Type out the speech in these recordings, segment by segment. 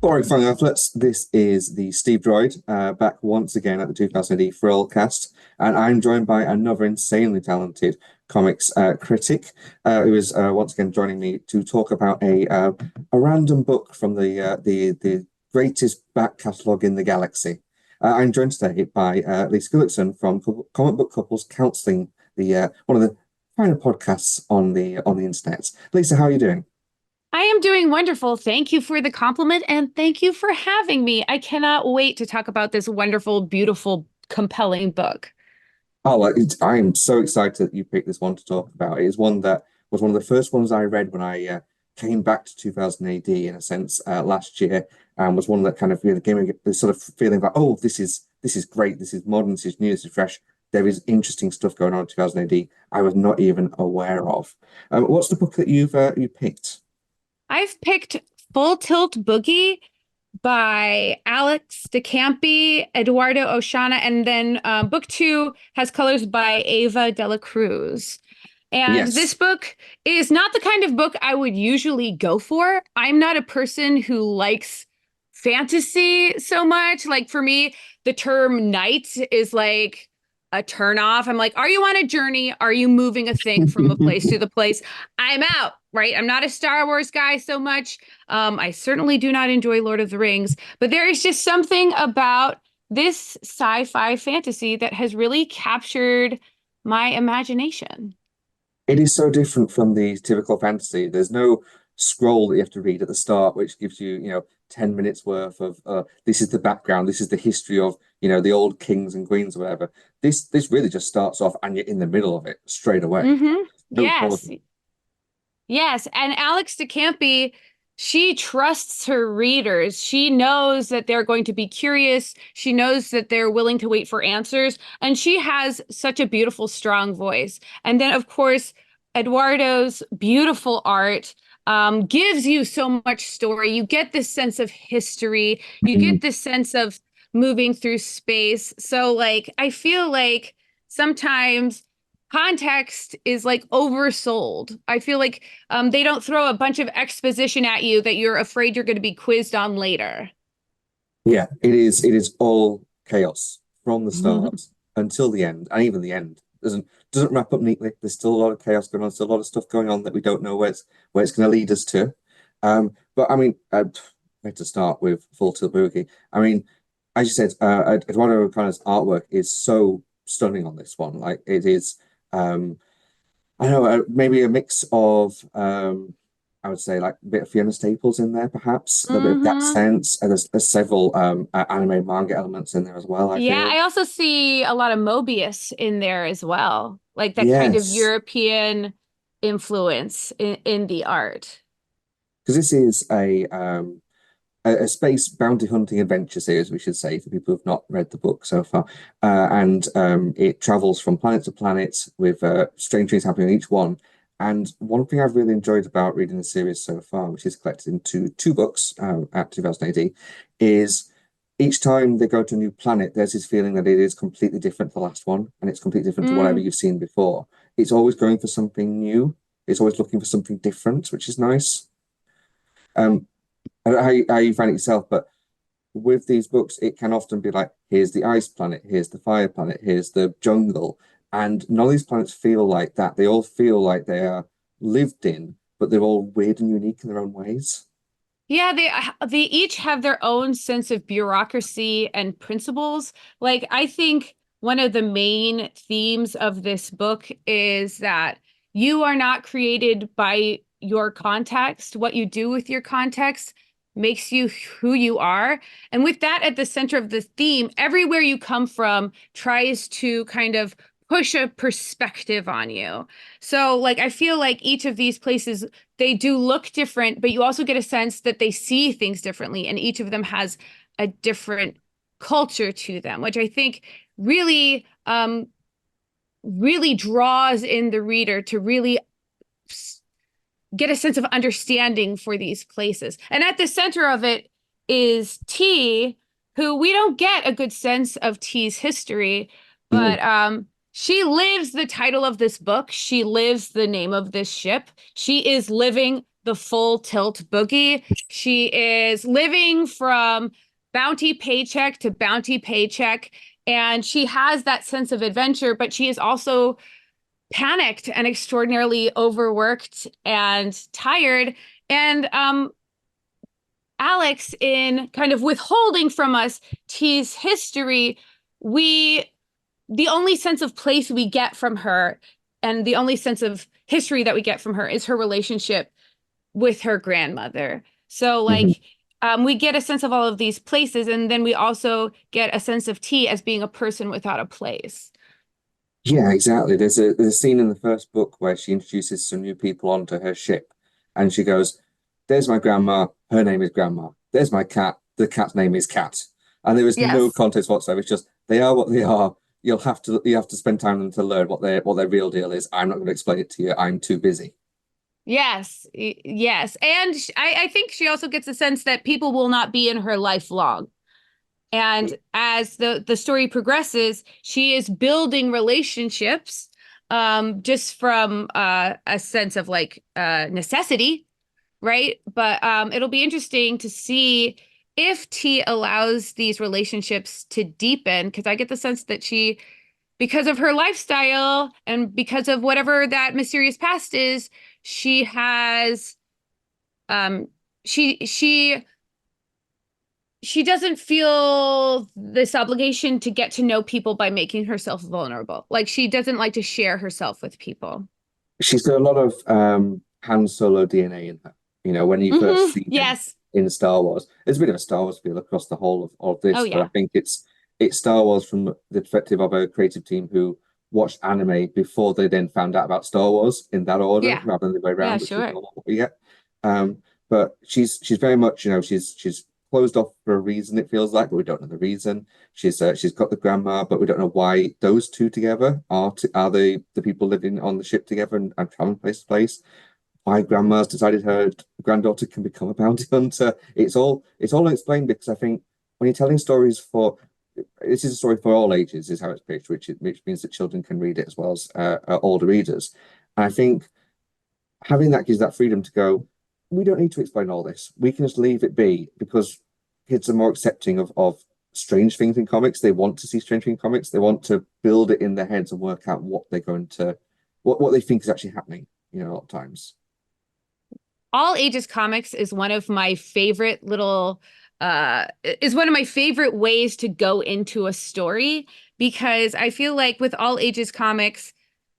All right, fine athletes. This is the Steve Droid, back once again at the 2000 thrillcast, and I'm joined by another insanely talented comics critic, who is once again joining me to talk about a random book from the greatest back catalogue in the galaxy. I'm joined today by Lisa Gullickson from Comic Book Couples Counselling, the one of the finer podcasts on the internet. Lisa, how are you doing? I am doing wonderful. Thank you for the compliment and thank you for having me. I cannot wait to talk about this wonderful, beautiful, compelling book. Oh, I'm so excited that you picked this one to talk about. It is one that was one of the first ones I read when I came back to 2000 AD in a sense last year, and was one that kind of gave me this sort of feeling like, oh, this is great, this is modern, this is new, this is fresh. There is interesting stuff going on in 2000 AD I was not even aware of. What's the book that you picked? I've picked Full Tilt Boogie by Alex de Campi, Eduardo Ocaña, and then book two has colors by Ava de la Cruz. And this Yes. book is not the kind of book I would usually go for. I'm not a person who likes fantasy so much. Like for me, the term knight is like a turn off. I'm like, are you on a journey? Are you moving a thing from a place to the place? I'm out, right? I'm not a Star Wars guy so much. I certainly do not enjoy Lord of the Rings, but there is just something about this sci-fi fantasy that has really captured my imagination. It is so different from the typical fantasy. There's no scroll that you have to read at the start, which gives you, 10 minutes worth of this is the background, this is the history of, the old kings and queens or whatever. This really just starts off and you're in the middle of it straight away. No Yes. pause. Yes. And Alex de Campi, she trusts her readers. She knows that they're going to be curious. She knows that they're willing to wait for answers. And she has such a beautiful, strong voice. And then, of course, Eduardo's beautiful art gives you so much story. You get this sense of history. You Mm. get this sense of moving through space. So, like, I feel like sometimes context is like oversold. I feel like they don't throw a bunch of exposition at you that you're afraid you're going to be quizzed on later. Yeah, it is all chaos from the start until the end, and even the end doesn't wrap up neatly. There's still a lot of chaos going on, still a lot of stuff going on that we don't know where it's going to lead us to. But I mean, where to start with Full Tilt Boogie? I mean, as you said, Eduardo O'Connor's artwork is so stunning on this one. Like it is, I don't know, maybe a mix of, I would say like a bit of Fiona Staples in there, perhaps a little bit of that hmm sense. And there's several anime manga elements in there as well, I Yeah, feel. I also see a lot of Mobius in there as well, like that kind of Yes, European influence in the art. because this is a space bounty hunting adventure series, we should say, for people who've not read the book so far. And it travels from planet to planet with strange things happening in each one. And one thing I've really enjoyed about reading the series so far, which is collected into two books at 2000 AD, is each time they go to a new planet, there's this feeling that it is completely different to the last one, and it's completely different to whatever Mm. you've seen before. It's always going for something new. It's always looking for something different, which is nice. Um, I don't know how you find it yourself, but with these books, it can often be like, here's the ice planet, here's the fire planet, here's the jungle. And none of these planets feel like that. They all feel like they are lived in, but they're all weird and unique in their own ways. Yeah, they each have their own sense of bureaucracy and principles. Like I think one of the main themes of this book is that you are not created by your context. What you do with your context makes you who you are. And with that at the center of the theme, everywhere you come from tries to kind of push a perspective on you. So like I feel like each of these places they do look different, but you also get a sense that they see things differently, and each of them has a different culture to them, which I think really, really draws in the reader to really get a sense of understanding for these places. And at the center of it is T, who we don't get a good sense of T's history, Mm. but she lives the title of this book. She lives the name of this ship. She is living the full Tilt Boogie. She is living from bounty paycheck to bounty paycheck, and she has that sense of adventure, but she is also panicked and extraordinarily overworked and tired. And Alex, in kind of withholding from us T's history, we the only sense of place we get from her and the only sense of history that we get from her is her relationship with her grandmother. So Mhm. like we get a sense of all of these places, and then we also get a sense of T as being a person without a place. Yeah, exactly. There's a scene in the first book where she introduces some new people onto her ship, and she goes, "There's my grandma. Her name is Grandma. There's my cat. The cat's name is Cat." And there is no Yes. context whatsoever. It's just they are what they are. You have to spend time with them to learn what their real deal is. I'm not going to explain it to you. I'm too busy. Yes. Yes. And I think she also gets a sense that people will not be in her life long. And as the story progresses, she is building relationships just from a sense of like necessity, right? But it'll be interesting to see if T allows these relationships to deepen, because I get the sense that she, because of her lifestyle and because of whatever that mysterious past is, she has um she she doesn't feel this obligation to get to know people by making herself vulnerable. Like she doesn't like to share herself with people. She's got a lot of Han Solo DNA in her. When you first see him Yes. in Star Wars, there's a bit of a Star Wars feel across the whole of Oh this, but I yeah. think it's Star Wars from the perspective of a creative team who watched anime before they then found out about Star Wars in that order, Yeah. rather than the way Yeah, around, which is sure. normal what we get. But she's very much, she's closed off for a reason, it feels like, but we don't know the reason. She's got the grandma, but we don't know why those two together are the people living on the ship together and traveling place to place. Why grandma's decided her granddaughter can become a bounty hunter. It's all explained, because I think when you're telling stories for this is a story for all ages, is how it's pitched, which means that children can read it as well as older readers. And I think having that gives that freedom to go, we don't need to explain all this. We can just leave it be, because kids are more accepting of strange things in comics. They want to see strange things in comics. They want to build it in their heads and work out what they think is actually happening, a lot of times. All ages comics is one of my favorite little is one of my favorite ways to go into a story, because I feel like with all ages comics,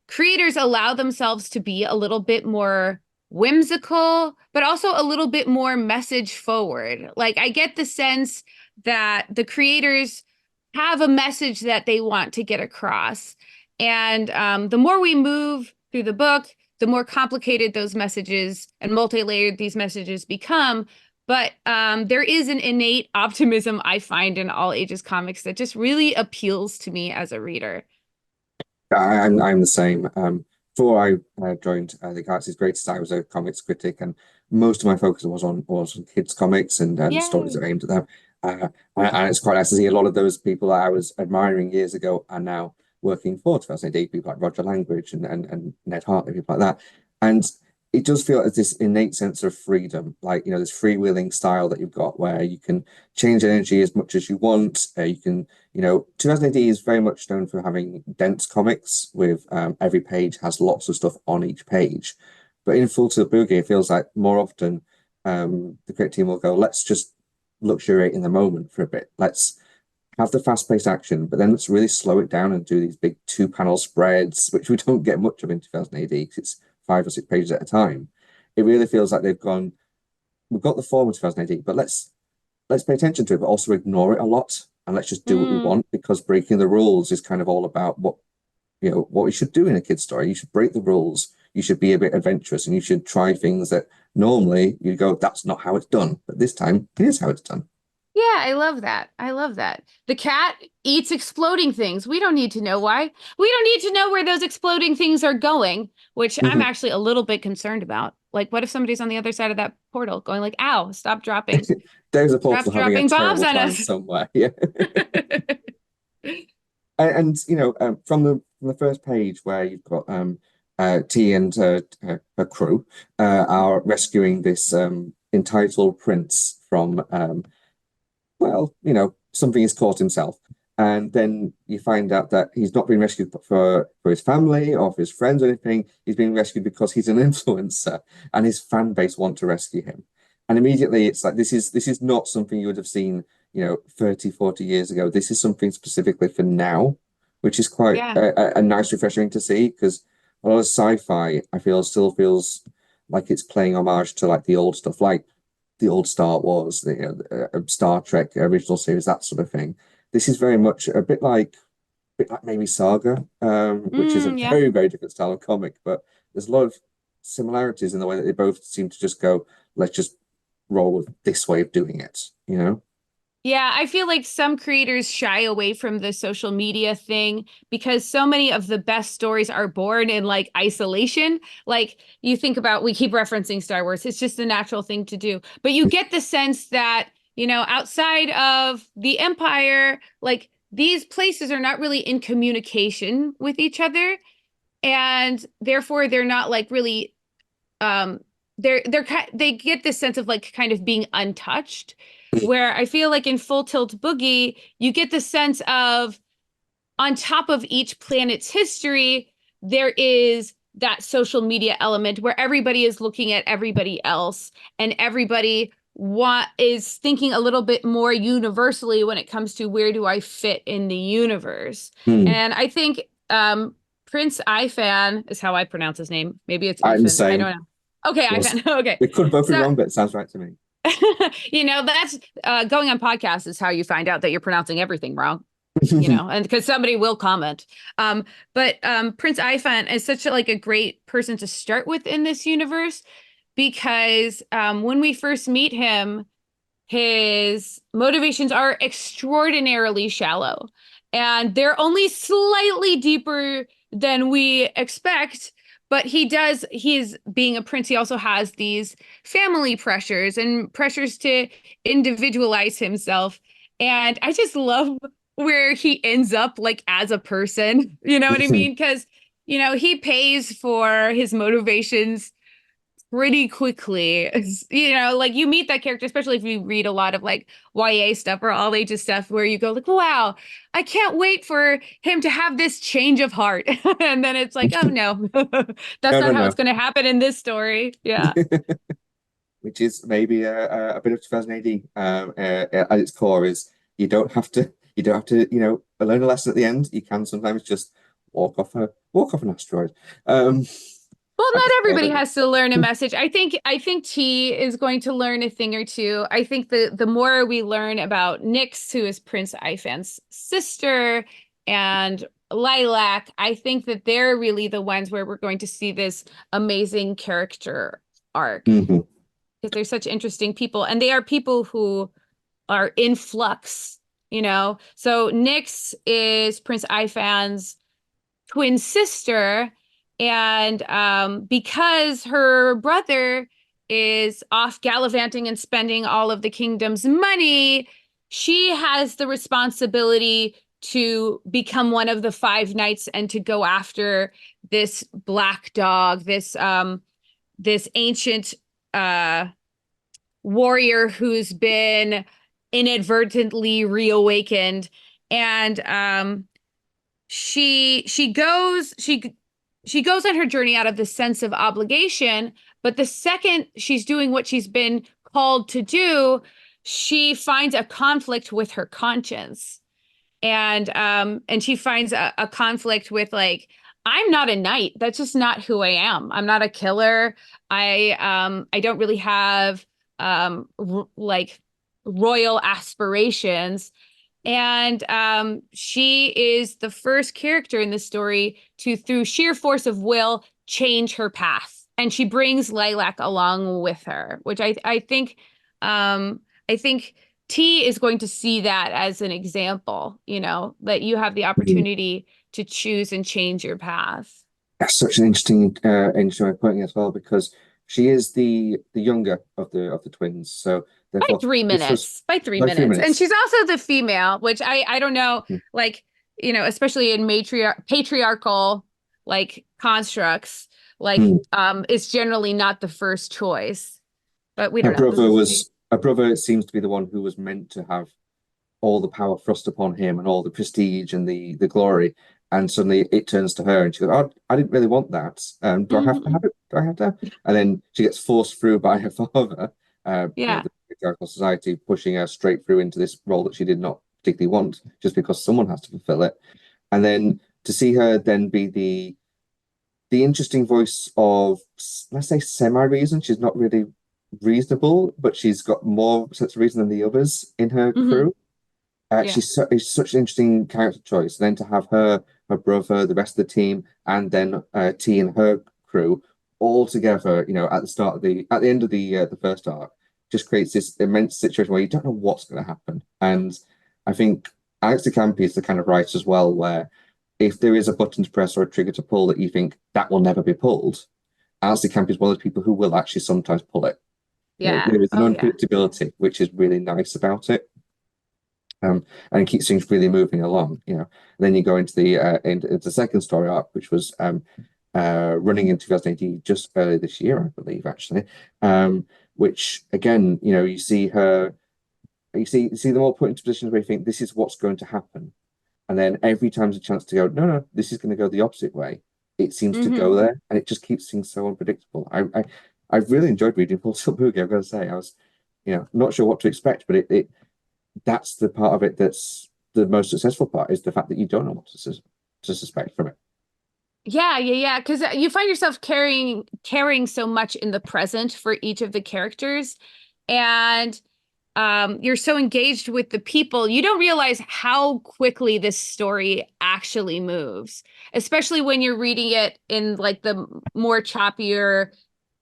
creators allow themselves to be a little bit more whimsical, but also a little bit more message forward. Like I get the sense that the creators have a message that they want to get across. And the more we move through the book, the more complicated those messages and multi-layered these messages become. But there is an innate optimism I find in all ages comics that just really appeals to me as a reader. I'm the same. Before I joined the Galaxy's Greatest, I was a comics critic, and most of my focus was on kids' comics and stories that Yay. are aimed at them. And it's quite nice to see a lot of those people that I was admiring years ago are now working for 2008, people like Roger Langridge and Ned Hartley, people like that. And it does feel like this innate sense of freedom, like, this freewheeling style that you've got where you can change energy as much as you want. You can 2000 AD is very much known for having dense comics with every page has lots of stuff on each page. But in Full Tilt Boogie, it feels like more often the creative team will go, let's just luxuriate in the moment for a bit. Let's have the fast-paced action, but then let's really slow it down and do these big two-panel spreads, which we don't get much of in 2000 AD because it's 5 or 6 pages at a time. It really feels like they've gone, we've got the form of 2000 AD, but let's pay attention to it, but also ignore it a lot, and let's just do what we Mm. want, because breaking the rules is kind of all about what we should do in a kid's story. You should break the rules. You should be a bit adventurous, and you should try things that normally you go, that's not how it's done, but this time it is how it's done. Yeah, I love that. I love that. The cat eats exploding things. We don't need to know why. We don't need to know where those exploding things are going, which I'm actually a little bit concerned about. Like, what if somebody's on the other side of that portal going like, ow, There's a stop portal having a dropping bombs terrible on time us. somewhere. Yeah. And from the first page where you've got T and her crew are rescuing this entitled prince from well, something he's caused himself. And then you find out that he's not being rescued for his family or for his friends or anything. He's being rescued because he's an influencer and his fan base want to rescue him. And immediately it's like this is not something you would have seen, 30, 40 years ago. This is something specifically for now, which is quite Yeah. a nice refreshing to see because a lot of sci-fi, I feel, still feels like it's playing homage to like the old stuff, like the old Star Wars, the Star Trek original series, that sort of thing. This is very much a bit like maybe Saga, which is a Yeah. very, very different style of comic, but there's a lot of similarities in the way that they both seem to just go, let's just roll with this way of doing it. Yeah, I feel like some creators shy away from the social media thing because so many of the best stories are born in like isolation. Like you think about, we keep referencing Star Wars, it's just a natural thing to do. But you get the sense that, outside of the Empire, like these places are not really in communication with each other. And therefore they're not like really um they get this sense of like kind of being untouched, where I feel like in Full Tilt Boogie you get the sense of on top of each planet's history there is that social media element where everybody is looking at everybody else and everybody is thinking a little bit more universally when it comes to where do I fit in the universe. Hmm. And I think Prince Ifan is how I pronounce his name. Maybe it's I'm the Ifan. I same. don't know. Okay, Was Ifan. Okay. we could both be So, wrong, but it sounds right to me. that's going on podcasts is how you find out that you're pronouncing everything wrong, and because somebody will comment. But Prince Ifan is such like a great person to start with in this universe because when we first meet him, his motivations are extraordinarily shallow and they're only slightly deeper than we expect. But he's being a prince, he also has these family pressures and pressures to individualize himself. And I just love where he ends up like as a person, you know what I mean? Because, he pays for his motivations pretty quickly. Like you meet that character, especially if you read a lot of like YA stuff or all ages stuff, where you go like, wow, I can't wait for him to have this change of heart. And then it's like, oh no, that's No, no, not how it's no. going to happen in this story. Yeah. Which is maybe a bit of 2000 AD at its core is you don't have to learn a lesson at the end. You can sometimes just walk off an asteroid. Well, I not just I everybody don't know. has to learn a message. I think T is going to learn a thing or two. I think the more we learn about Nyx, who is Prince Ifan's sister, and Lilac, I think that they're really the ones where we're going to see this amazing character arc Mhm. because they're such interesting people, and they are people who are in flux. So Nyx is Prince Ifan's twin sister. And because her brother is off gallivanting and spending all of the kingdom's money, she has the responsibility to become one of the five knights and to go after this black dog, this ancient uh warrior who's been inadvertently reawakened. And she goes on her journey out of the sense of obligation, but the second she's doing what she's been called to do, she finds a conflict with her conscience. And she finds a conflict with like, I'm not a knight. That's just not who I am. I'm not a killer. I don't really have like royal aspirations. And she is the first character in the story to, through sheer force of will, change her path. And she brings Lilac along with her, which I think T is going to see that as an example, that you have the Mhm. opportunity to choose and change your path. That's such an interesting way of putting it as well because she is the younger of the twins. So By therefore, three this was minutes. By three by three minutes. And minutes. she's also the female, which I don't know, Mhm. like, especially in patriarchal like constructs, Hmm. is generally not the first choice. But we Her don't know. brother was her brother seems to be the one who was meant to have all the power thrust upon him and all the prestige and the glory. And suddenly it turns to her and she goes, "Oh, I didn't really want that. Do I have to Mhm. have it? Do I have to have it?" And then she gets forced through by her father, Yeah. the patriarchal society pushing her straight through into this role that she did not particularly want, just because someone has to fulfill it. And then to see her then be the interesting voice of, let's say, semi-reason. She's not really reasonable, but she's got more sense of reason than the others in her Hmm. crew. Yeah. It's such an interesting character choice. And then to have her, her brother, the rest of the team, and then T and her crew all together, at the start of at the end of the first arc, just creates this immense situation where you don't know what's going to happen. And I think Alex de Campi is the kind of writer as well, where if there is a button to press or a trigger to pull that you think that will never be pulled, Alex de Campi is one of the people who will actually sometimes pull it. Yeah. There is an Oh, yeah. unpredictability, which is really nice about it. And it keeps things really moving along. And then you go into into the second story arc, which was running in 2018, just earlier this year, I believe, actually. Which again, you see them all put into positions where you think this is what's going to happen, and then every time there's a chance to go, no, no, this is going to go the opposite way. It seems to go Hmm. there, and it just keeps things so unpredictable. I've really enjoyed reading Full Tilt Boogie. I've got to say, I was, not sure what to expect, but it that's the part of it that's the most successful part is the fact that you don't know what to suspect from it. Yeah, yeah, yeah. Because you find yourself caring so much in the present for each of the characters, and you're so engaged with the people, you don't realize how quickly this story actually moves, especially when you're reading it in like the more choppier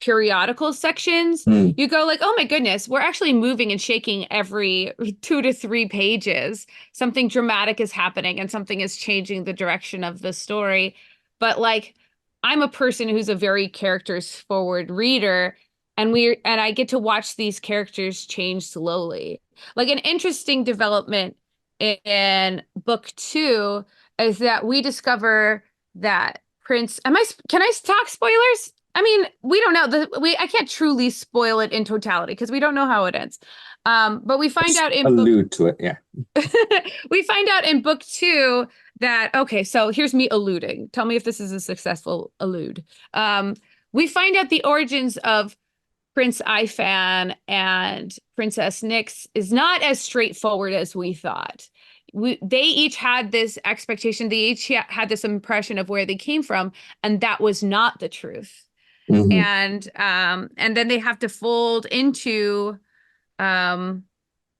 periodical sections. Mm. You go like, oh my goodness, we're actually moving and shaking every 2 to 3 pages. Something dramatic is happening and something is changing the direction of the story. But like, I'm a person who's a very characters forward reader, and I get to watch these characters change slowly. Like an interesting development in book 2 is that we discover that Prince, can I talk spoilers? I mean, we don't know. I can't truly spoil it in totality because we don't know how it ends. But we find Just out in book allude to it, yeah. we find out in book 2 that, okay, so here's me alluding. Tell me if this is a successful allude. Um, we find out the origins of Prince Ifan and Princess Nyx is not as straightforward as we thought. They each had this expectation, they each had this impression of where they came from, and that was not the truth. Hmm. And then they have to fold um,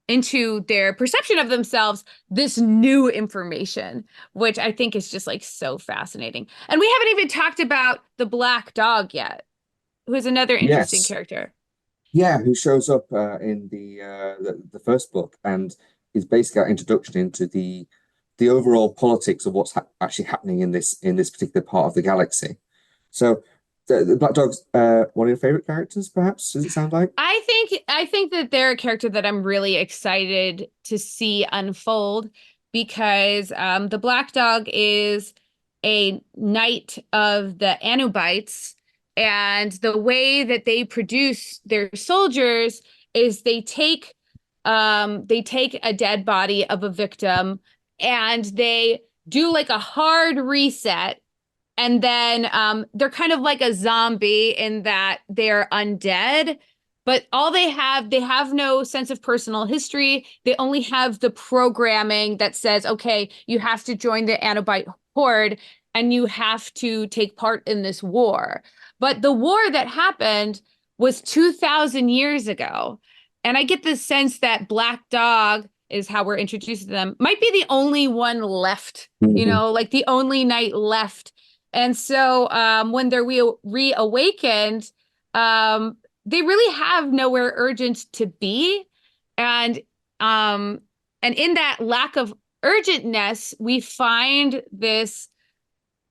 into their perception of themselves this new information, which I think is just like so fascinating. And we haven't even talked about the black dog yet, who is another interesting Yes. character. Yeah, who shows up in the first book and is basically our introduction into the overall politics of what's actually happening in this particular part of the galaxy. So the Black Dog's one of your favorite characters, perhaps, does it sound like? I think that they're a character that I'm really excited to see unfold because the Black Dog is a knight of the Anubites, and the way that they produce their soldiers is they take a dead body of a victim and they do like a hard reset, and then they're kind of like a zombie in that they're undead, but they have no sense of personal history. They only have the programming that says, okay, you have to join the Anobite horde and you have to take part in this war. But the war that happened was 2,000 years ago. And I get the sense that Black Dog is how we're introduced to them, might be the only one left, Mhm. like the only knight left. And so when they're reawakened, they really have nowhere urgent to be. And um, and in that lack of urgentness, we find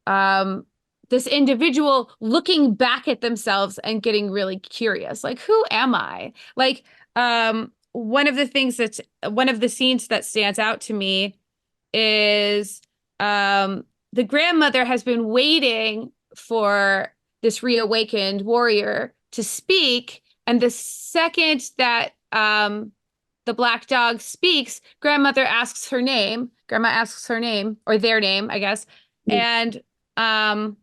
um, this individual looking back at themselves and getting really curious. Like, who am I? Like, one of the scenes that stands out to me is the grandmother has been waiting for this reawakened warrior to speak. And the second that the black dog speaks, grandmother asks her name. Grandma asks her name, or their name, I guess. Mm. Um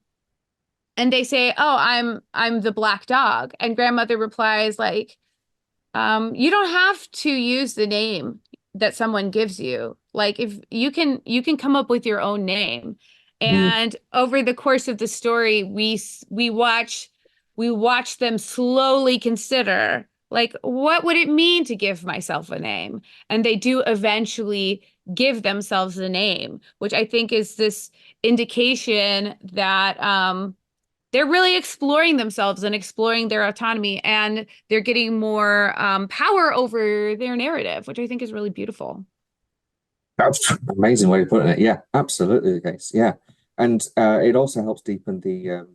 and they say, "Oh, I'm the black dog." And grandmother replies like, you don't have to use the name that someone gives you. Like if you can come up with your own name. Mm. And over the course of the story, we watch them slowly consider like what would it mean to give myself a name? And they do eventually give themselves a name, which I think is this indication that they're really exploring themselves and exploring their autonomy, and they're getting more power over their narrative, which I think is really beautiful. That's an amazing way of putting it. Yeah, absolutely the case. Yeah. And it also helps deepen the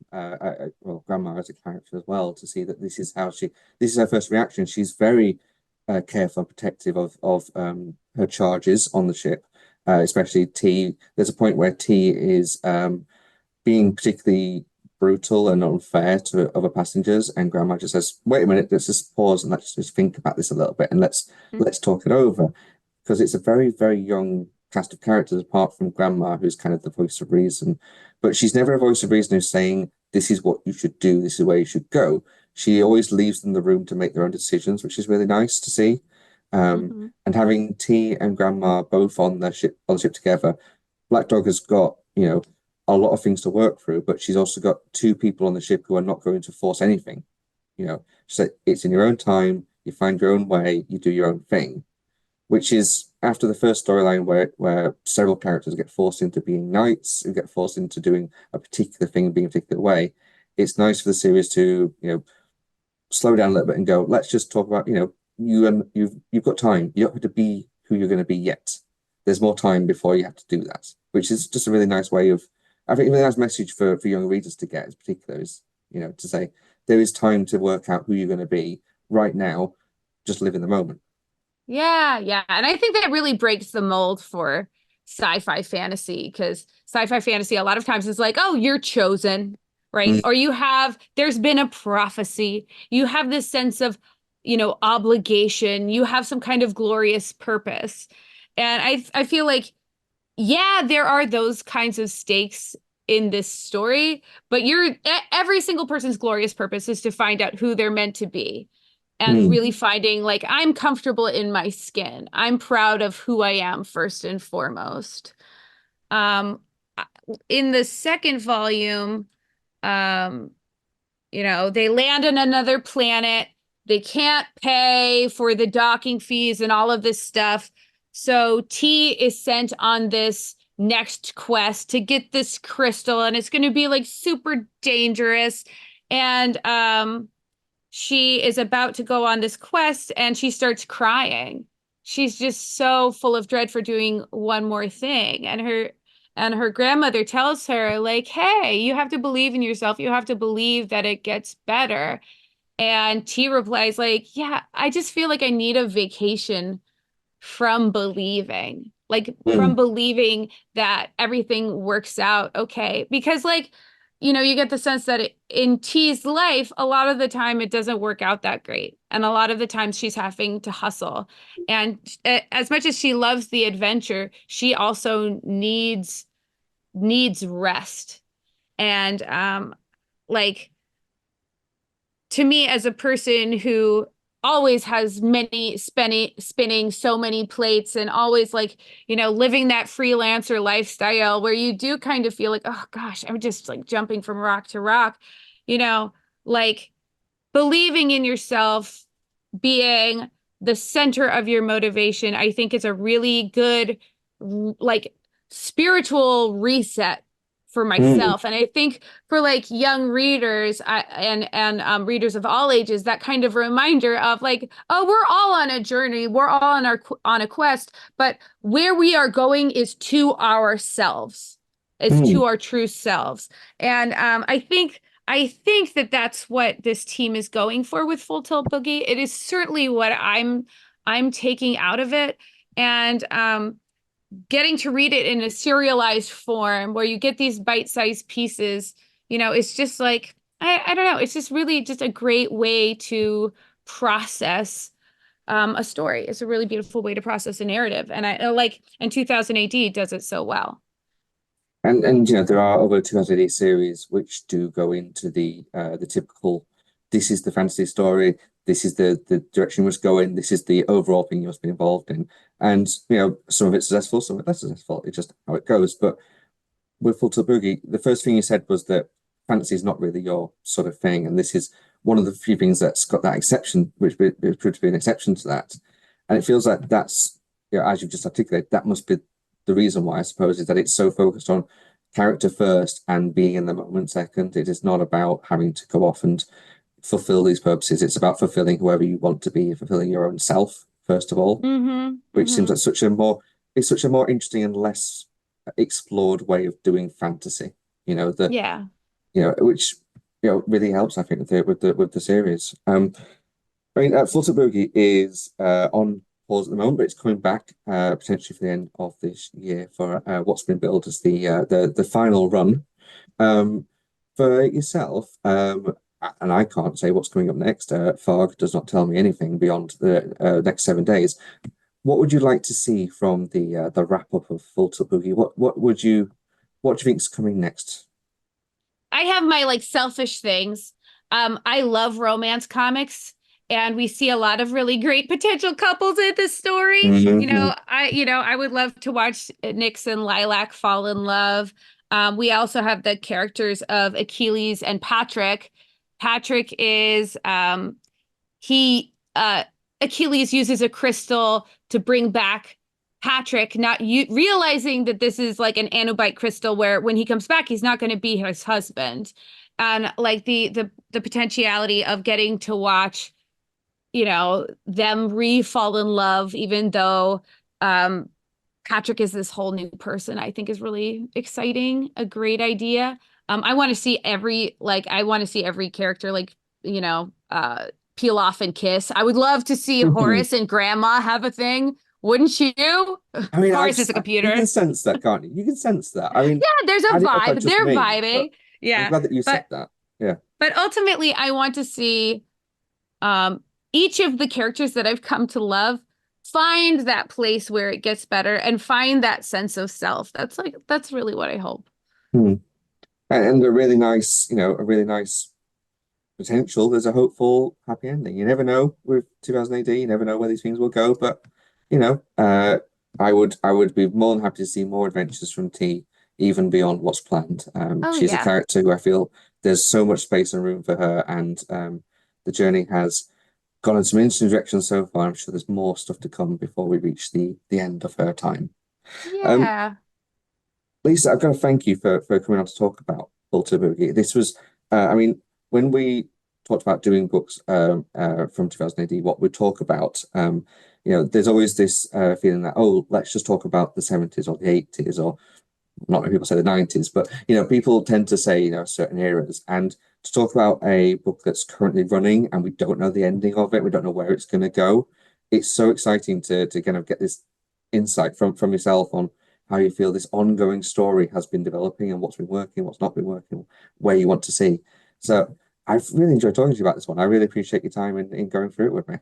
well, grandma as a character as well, to see that this is her first reaction. She's very careful and protective of her charges on the ship, especially T. There's a point where T is being particularly brutal and unfair to other passengers, and grandma just says, "Wait a minute, let's just pause and let's just think about this a little bit, and let's talk it over." Because it's a very, very young cast of characters, apart from Grandma, who's kind of the voice of reason. But she's never a voice of reason who's saying, this is what you should do, this is where you should go. She always leaves them the room to make their own decisions, which is really nice to see. Mm-hmm. And having T and Grandma both on the ship together, Black Dog has got, a lot of things to work through, but she's also got two people on the ship who are not going to force anything. She said, it's in your own time, you find your own way, you do your own thing, which is after the first storyline where several characters get forced into being knights and get forced into doing a particular thing and being a particular way. It's nice for the series to, slow down a little bit and go, let's just talk about, you've got time. You don't have to be who you're going to be yet. There's more time before you have to do that, which is just a really nice way of, I think, a really nice message for young readers to get in particular is, to say there is time to work out who you're going to be right now. Just live in the moment. Yeah, yeah. And I think that really breaks the mold for sci-fi fantasy, because sci-fi fantasy a lot of times is like, oh, you're chosen, right? Mm. Or there's been a prophecy. You have this sense of, obligation. You have some kind of glorious purpose. And I feel like, yeah, there are those kinds of stakes in this story, but every single person's glorious purpose is to find out who they're meant to be and Mm. really finding like I'm comfortable in my skin. I'm proud of who I am first and foremost. Um, in the second volume, um, they land on another planet. They can't pay for the docking fees and all of this stuff. So T is sent on this next quest to get this crystal, and it's going to be like super dangerous. And she is about to go on this quest and she starts crying. She's just so full of dread for doing one more thing. And her grandmother tells her, like, hey, you have to believe in yourself. You have to believe that it gets better. And T replies, like, yeah, I just feel like I need a vacation from believing, like from Mm. believing that everything works out okay. Because, like, you get the sense that in T's life, a lot of the time it doesn't work out that great. And a lot of the times she's having to hustle. And as much as she loves the adventure, she also needs rest. And like to me, as a person who always has many spinning so many plates and always like living that freelancer lifestyle where you do kind of feel like, oh gosh, I'm just like jumping from rock to rock, you know like believing in yourself being the center of your motivation, I think is a really good like spiritual reset for Mm. myself. And I think for like young readers and readers of all ages, that kind of reminder of like, oh, we're all on a journey, we're all on a quest, but where we are going is to ourselves, is Mm. to our true selves. And I think that that's what this team is going for with Full Tilt Boogie. It is certainly what I'm taking out of it. And getting to read it in a serialized form where you get these bite-sized pieces, it's just like, I don't know, it's just really just a great way to process a story. It's a really beautiful way to process a narrative. And I like, and 2000 AD does it so well. And there are other 2000 AD series which do go into the typical, this is the fantasy story, this is the direction you must go in, this is the overall thing you must be involved in. And some of it's successful, some of it less successful. It's just how it goes. But with Full Tilt Boogie, the first thing you said was that fantasy is not really your sort of thing, and this is one of the few things that's got that exception, which proved to be an exception to that. And it feels like that's, as you've just articulated, that must be the reason why, I suppose, is that it's so focused on character first and being in the moment second. It is not about having to go off and fulfill these purposes. It's about fulfilling whoever you want to be, fulfilling your own self, first of all, which seems like it's such a more interesting and less explored way of doing fantasy. Yeah. Which really helps, I think, with the series. I mean, Full Tilt Boogie is on pause at the moment, but it's coming back potentially for the end of this year for what's been billed as the final run. For yourself, and I can't say what's coming up next. Farg does not tell me anything beyond the next 7 days. What would you like to see from the wrap up of Full Tilt Boogie? What do you think is coming next? I have my like selfish things. I love romance comics, and we see a lot of really great potential couples in this story. Mm-hmm. I would love to watch Nyx and Lilac fall in love. We also have the characters of Achilles and Patrick. Patrick is he Achilles uses a crystal to bring back Patrick, not realizing that this is like an Anubite crystal where when he comes back, he's not going to be his husband. And like the potentiality of getting to watch, them re-fall in love, even though Patrick is this whole new person, I think is really exciting, a great idea. I want to see every character peel off and kiss. I would love to see Horace and Grandma have a thing. Wouldn't you? I mean, Horace is a you computer. can sense that, can't you? You can sense that. I mean, Yeah, there's a I didn't know if vibe. that's just They're me, but vibing. I'm Yeah. glad that you said But that. Yeah. but ultimately I want to see um each of the characters that I've come to love find that place where it gets better and find that sense of self. That's really what I hope. Hmm. And a really nice potential. There's a hopeful, happy ending. You never know with 2000 AD. You never know where these things will go. But you know, uh, I would be more than happy to see more adventures from T, even beyond what's planned. Oh She's a yeah. character who I feel there's so much space and room for her, and the journey has gone in some interesting directions so far. I'm sure there's more stuff to come before we reach the end of her time. Um, Yeah. Lisa, I've got to thank you for coming on to talk about Alter Boogie. This was, I mean, when we talked about doing books from 2000 AD, what we talk about, there's always this feeling that, oh, let's just talk about the 70s or the 80s, or not many people say the 90s, but people tend to say certain eras. And to talk about a book that's currently running and we don't know the ending of it, we don't know where it's going to go. It's so exciting to kind of get this insight from yourself on how you feel this ongoing story has been developing and what's been working, what's not been working, where you want to see. So I've really enjoyed talking to you about this one. I really appreciate your time in going through it with me.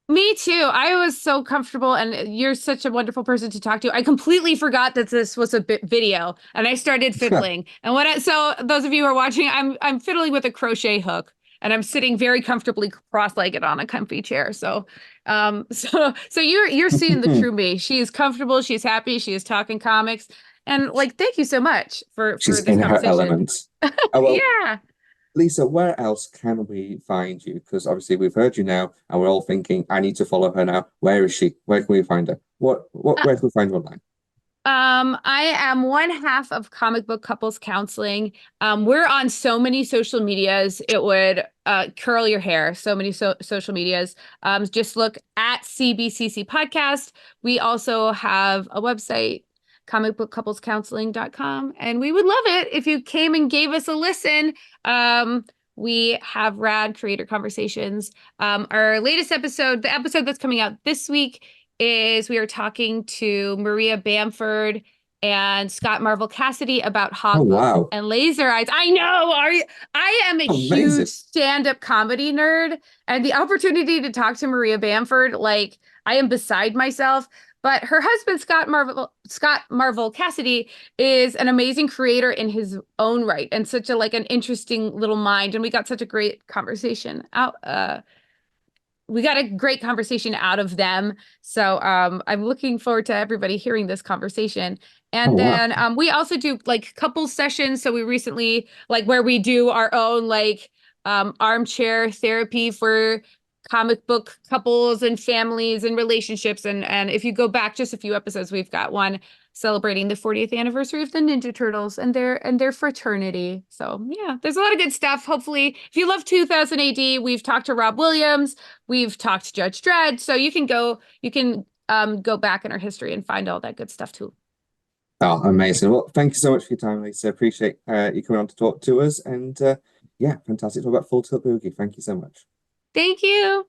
Me too. I was so comfortable, and you're such a wonderful person to talk to. I completely forgot that this was a bit video, and I started fiddling. And so those of you who are watching, I'm fiddling with a crochet hook, and I'm sitting very comfortably cross-legged on a comfy chair. So you're seeing the true me. She is comfortable. She's happy. She is talking comics, and like, thank you so much for She's this in her conversation. element. Oh, well, Yeah. Lisa, where else can we find you? Because obviously we've heard you now, and we're all thinking, I need to follow her now. Where is she? Where can we find her? Where can we find her online? I am one half of Comic Book Couples Counseling. We're on so many social medias, it would curl your hair. So many social medias. Just look at CBCC Podcast. We also have a website, comicbookcouplescounseling.com, and we would love it if you came and gave us a listen. We have rad creator conversations. Our latest episode, the episode that's coming out this week, is we are talking to Maria Bamford and Scott Marvel Cassidy about Oh, Hogbook wow. and Laser Eyes. I know. I am a Amazing. huge stand-up comedy nerd, and the opportunity to talk to Maria Bamford, like, I am beside myself. But her husband, Scott Marvel Cassidy, is an amazing creator in his own right, and such a like an interesting little mind. And we got such a great conversation out. We got a great conversation out of them. So I'm looking forward to everybody hearing this conversation. Oh, And wow. then we also do like couple sessions. So we recently like where we do our own like armchair therapy for comic book couples and families and relationships. And if you go back just a few episodes, we've got one celebrating the 40th anniversary of the Ninja Turtles and their fraternity. So yeah, there's a lot of good stuff. Hopefully, if you love 2000 AD, we've talked to Rob Williams. We've talked to Judge Dredd, so you can go back in our history and find all that good stuff too. Oh, amazing. Well, thank you so much for your time, Lisa. Appreciate you coming on to talk to us. And yeah, fantastic talk about Full Tilt Boogie. Thank you so much. Thank you.